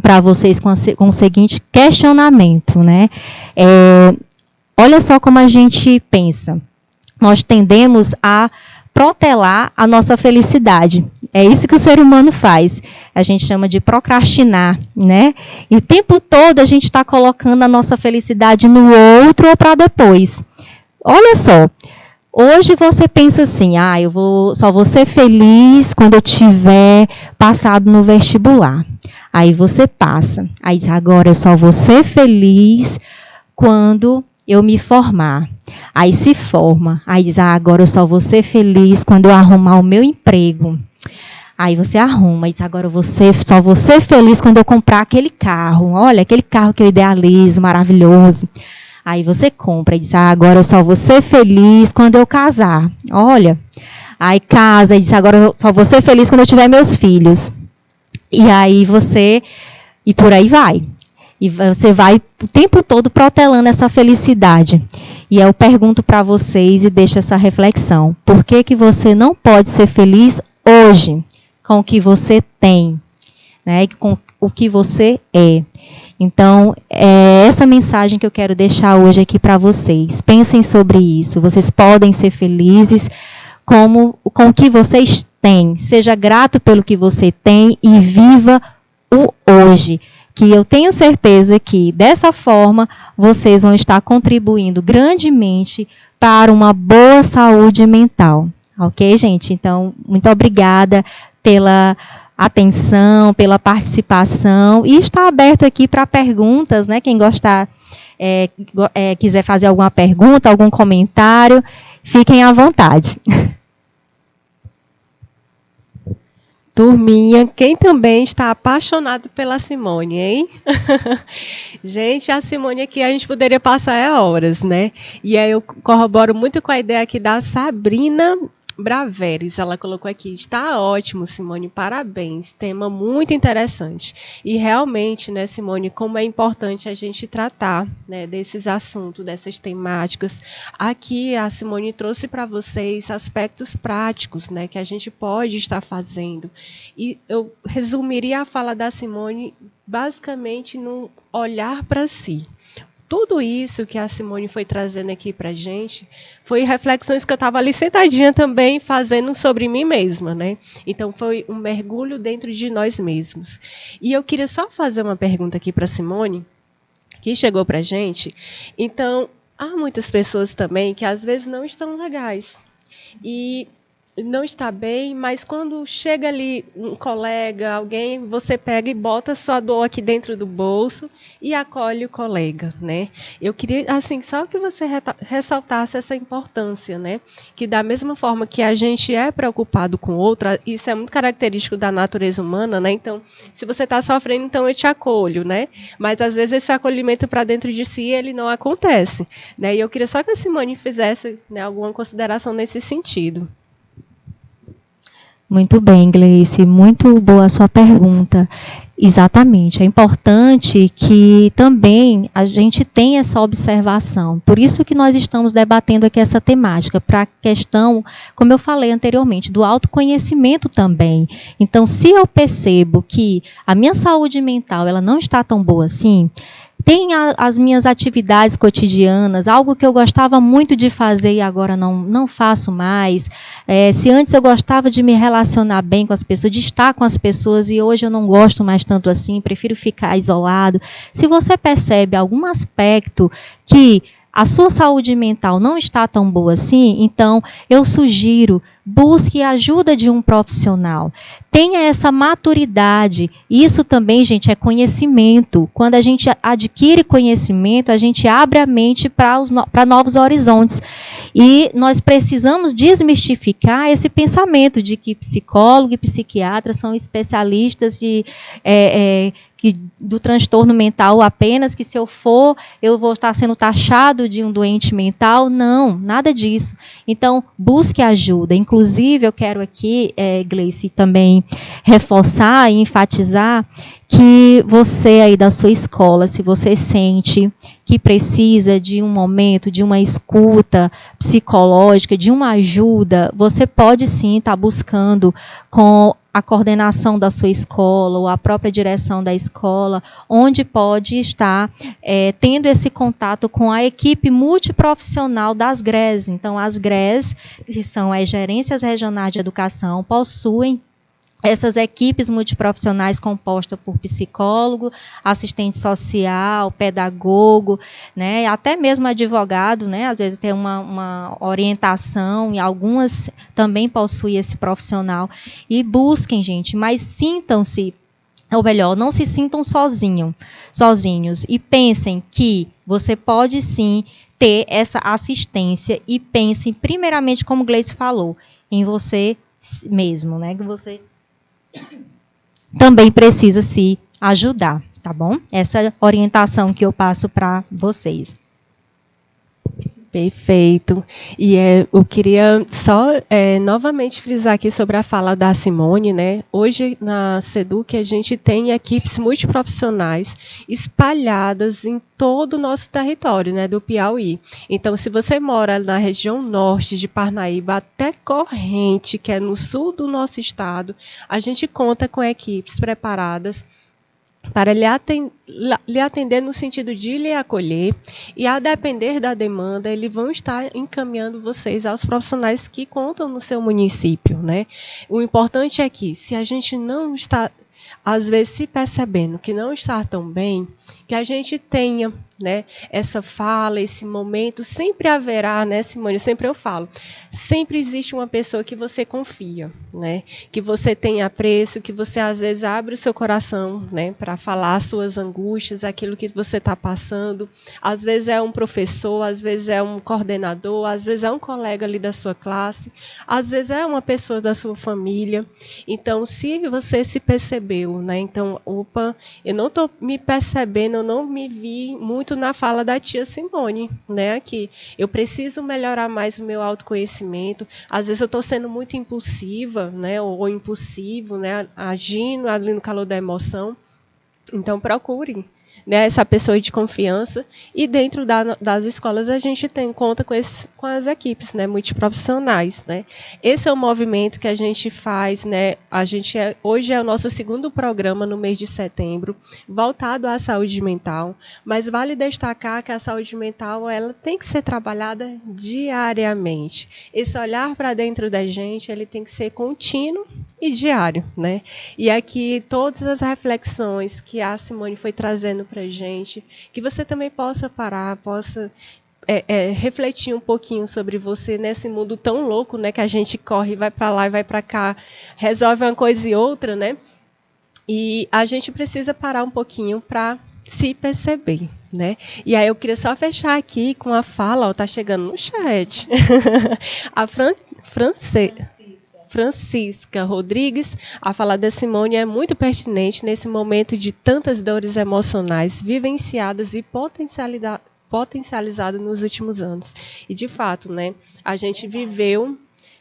para vocês com o seguinte questionamento, né? Olha só como a gente pensa. Nós tendemos a protelar a nossa felicidade. É isso que o ser humano faz. A gente chama de procrastinar, né? E o tempo todo a gente está colocando a nossa felicidade no outro ou para depois. Olha só. Hoje você pensa assim, eu só vou ser feliz quando eu tiver passado no vestibular. Aí você passa. Aí diz, agora eu só vou ser feliz quando eu me formar. Aí se forma. Aí diz, agora eu só vou ser feliz quando eu arrumar o meu emprego. Aí você arruma, e diz, agora só vou ser feliz quando eu comprar aquele carro. Olha, aquele carro que eu idealizo, maravilhoso. Aí você compra e diz, agora eu só vou ser feliz quando eu casar. Olha, aí casa e diz, agora eu só vou ser feliz quando eu tiver meus filhos. E aí e por aí vai. E você vai o tempo todo protelando essa felicidade. E eu pergunto para vocês e deixo essa reflexão. Por que você não pode ser feliz hoje com o que você tem, né? Com o que você é? Então, é essa mensagem que eu quero deixar hoje aqui para vocês. Pensem sobre isso. Vocês podem ser felizes com o que vocês têm. Seja grato pelo que você tem e viva o hoje. Que eu tenho certeza que, dessa forma, vocês vão estar contribuindo grandemente para uma boa saúde mental. Ok, gente? Então, muito obrigada pela atenção, pela participação, e está aberto aqui para perguntas, né? Quem gostar, quiser fazer alguma pergunta, algum comentário, fiquem à vontade. Turminha, quem também está apaixonado pela Simone, hein? Gente, a Simone aqui a gente poderia passar horas, né? E aí eu corroboro muito com a ideia aqui da Sabrina Braveres, ela colocou aqui, está ótimo, Simone, parabéns, tema muito interessante. E realmente, né, Simone, como é importante a gente tratar, né, desses assuntos, dessas temáticas. Aqui a Simone trouxe para vocês aspectos práticos, né, que a gente pode estar fazendo. E eu resumiria a fala da Simone basicamente num olhar para si. Tudo isso que a Simone foi trazendo aqui para a gente foi reflexões que eu estava ali sentadinha também fazendo sobre mim mesma, né? Então foi um mergulho dentro de nós mesmos. E eu queria só fazer uma pergunta aqui para a Simone, que chegou para a gente. Então, há muitas pessoas também que às vezes não estão legais. E não está bem, mas quando chega ali um colega, alguém, você pega e bota sua dor aqui dentro do bolso e acolhe o colega, né? Eu queria, assim, só que você ressaltasse essa importância, né? Que da mesma forma que a gente é preocupado com outra, isso é muito característico da natureza humana, né? Então, se você está sofrendo, então eu te acolho, né? Mas às vezes esse acolhimento para dentro de si, ele não acontece, né? E eu queria só que a Simone fizesse, né, alguma consideração nesse sentido. Muito bem, Gleice, muito boa a sua pergunta. Exatamente, é importante que também a gente tenha essa observação. Por isso que nós estamos debatendo aqui essa temática, para a questão, como eu falei anteriormente, do autoconhecimento também. Então, se eu percebo que a minha saúde mental ela não está tão boa assim, tem as minhas atividades cotidianas, algo que eu gostava muito de fazer e agora não faço mais. Se antes eu gostava de me relacionar bem com as pessoas, de estar com as pessoas, e hoje eu não gosto mais tanto assim, prefiro ficar isolado. Se você percebe algum aspecto que a sua saúde mental não está tão boa assim, então eu sugiro busque a ajuda de um profissional. Tenha essa maturidade. Isso também, gente, é conhecimento. Quando a gente adquire conhecimento, a gente abre a mente para novos horizontes. E nós precisamos desmistificar esse pensamento de que psicólogo e psiquiatra são especialistas do transtorno mental apenas, que se eu for, eu vou estar sendo taxado de um doente mental. Não, nada disso. Então, busque ajuda. Inclusive, eu quero aqui, Gleice, também reforçar e enfatizar que você aí da sua escola, se você sente que precisa de um momento, de uma escuta psicológica, de uma ajuda, você pode sim estar buscando com a coordenação da sua escola ou a própria direção da escola, onde pode estar tendo esse contato com a equipe multiprofissional das GRES. Então, as GRES, que são as Gerências Regionais de Educação, possuem essas equipes multiprofissionais compostas por psicólogo, assistente social, pedagogo, né, até mesmo advogado, né, às vezes tem uma orientação, e algumas também possuem esse profissional. E busquem, gente, mas sintam-se, ou melhor, não se sintam sozinhos, e pensem que você pode sim ter essa assistência, e pensem primeiramente, como Gleice falou, em você mesmo, né, que você também precisa se ajudar, tá bom? Essa orientação que eu passo para vocês. Perfeito. E eu queria só novamente frisar aqui sobre a fala da Simone, né? Hoje na SEDUC a gente tem equipes multiprofissionais espalhadas em todo o nosso território, né, do Piauí. Então, se você mora na região norte de Parnaíba até Corrente, que é no sul do nosso estado, a gente conta com equipes preparadas para lhe atender no sentido de lhe acolher, e a depender da demanda, eles vão estar encaminhando vocês aos profissionais que contam no seu município, né? O importante é que, se a gente não está, às vezes, se percebendo que não está tão bem, que a gente tenha, né, essa fala, esse momento, sempre haverá, né, Simone, sempre eu falo, sempre existe uma pessoa que você confia, né, que você tem apreço, que você às vezes abre o seu coração, né, para falar as suas angústias, aquilo que você está passando. Às vezes é um professor, às vezes é um coordenador, às vezes é um colega ali da sua classe, às vezes é uma pessoa da sua família. Então, se você se percebeu, né, então, opa, eu não estou me percebendo, eu não me vi muito na fala da tia Simone, né, aqui. Eu preciso melhorar mais o meu autoconhecimento. Às vezes eu estou sendo muito impulsiva, né, ou impulsivo, né, agindo ali no calor da emoção. Então, procure, né, essa pessoa de confiança, e dentro das escolas a gente conta com as equipes, né, multiprofissionais, né. Esse é o movimento que a gente faz, né, hoje é o nosso segundo programa no mês de setembro, voltado à saúde mental, mas vale destacar que a saúde mental ela tem que ser trabalhada diariamente. Esse olhar para dentro da gente, ele tem que ser contínuo e diário, né. E aqui todas as reflexões que a Simone foi trazendo para a gente, que você também possa parar, possa refletir um pouquinho sobre você nesse mundo tão louco, né, que a gente corre, vai para lá e vai para cá, resolve uma coisa e outra, né? E a gente precisa parar um pouquinho para se perceber, né? E aí eu queria só fechar aqui com a fala, está chegando no chat, a Francisca Rodrigues, a fala da Simone é muito pertinente nesse momento de tantas dores emocionais vivenciadas e potencializadas nos últimos anos. E, de fato, né, a gente viveu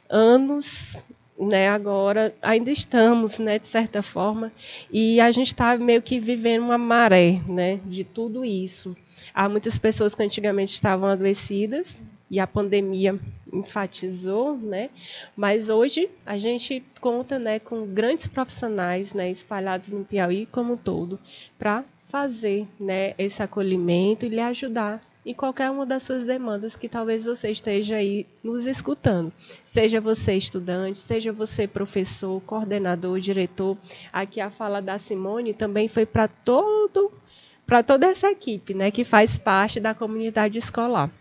anos, né, agora ainda estamos, né, de certa forma, e a gente está meio que vivendo uma maré, né, de tudo isso. Há muitas pessoas que antigamente estavam adoecidas, e a pandemia enfatizou, né? Mas hoje a gente conta, né, com grandes profissionais, né, espalhados no Piauí como um todo, para fazer, né, esse acolhimento e lhe ajudar em qualquer uma das suas demandas que talvez você esteja aí nos escutando. Seja você estudante, seja você professor, coordenador, diretor. Aqui a fala da Simone também foi para toda essa equipe, né, que faz parte da comunidade escolar.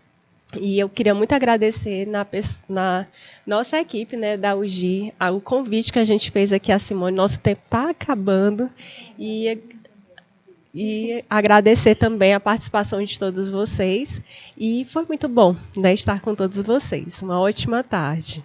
E eu queria muito agradecer na nossa equipe, né, da UGI, o convite que a gente fez aqui a Simone. Nosso tempo está acabando e agradecer também a participação de todos vocês. E foi muito bom, né, estar com todos vocês. Uma ótima tarde.